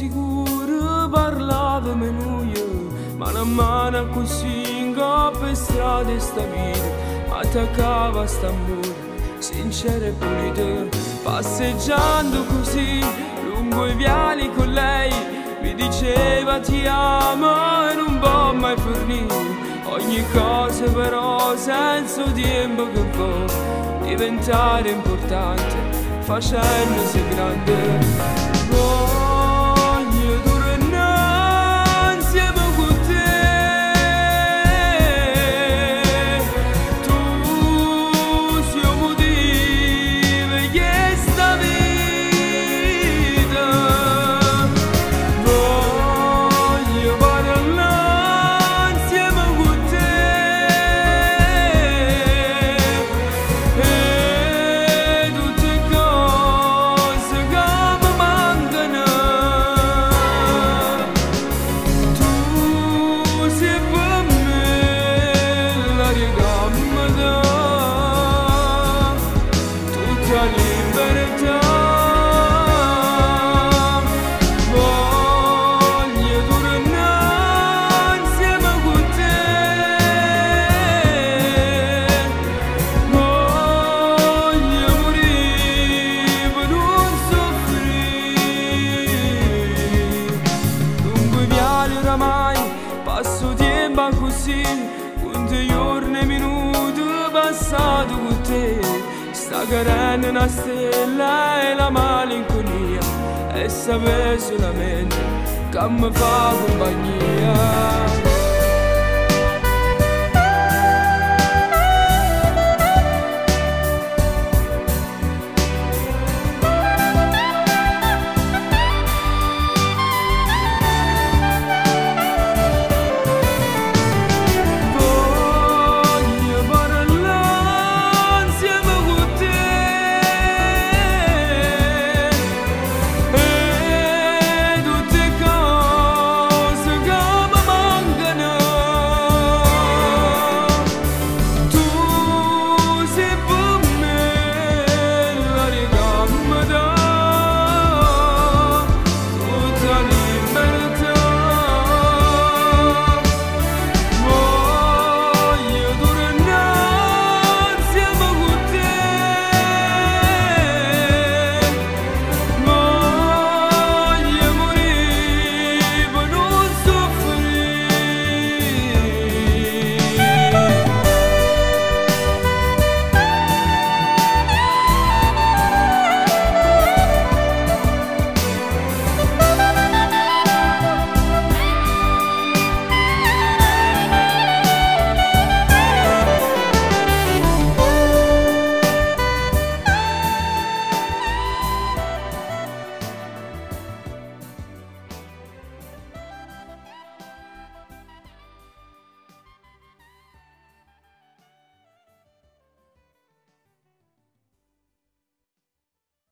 sicuro parlavamo noi, mano a mano così in coppia e strade sta vita, ma attaccava st'amore sincero e pulito, passeggiando così lungo i viali con lei, mi diceva ti amo e non può mai fornire ogni cosa, però senza tempo che può diventare importante facendosi grande. Voglio tornare insieme con te, tu sei motivo che sta vita. Voglio parlare insieme con te e tutte cose che mi mancano. Tu sei per me l'aria che mi dà tutta libertà. Voglio tornare insieme con te, voglio morire per non soffrire. Lungo i viali oramai passo tempo così, quanti giorni e minuti passato con te. Sta cadendo una stella e la malinconia, e sapere solamente che mi fa compagnia.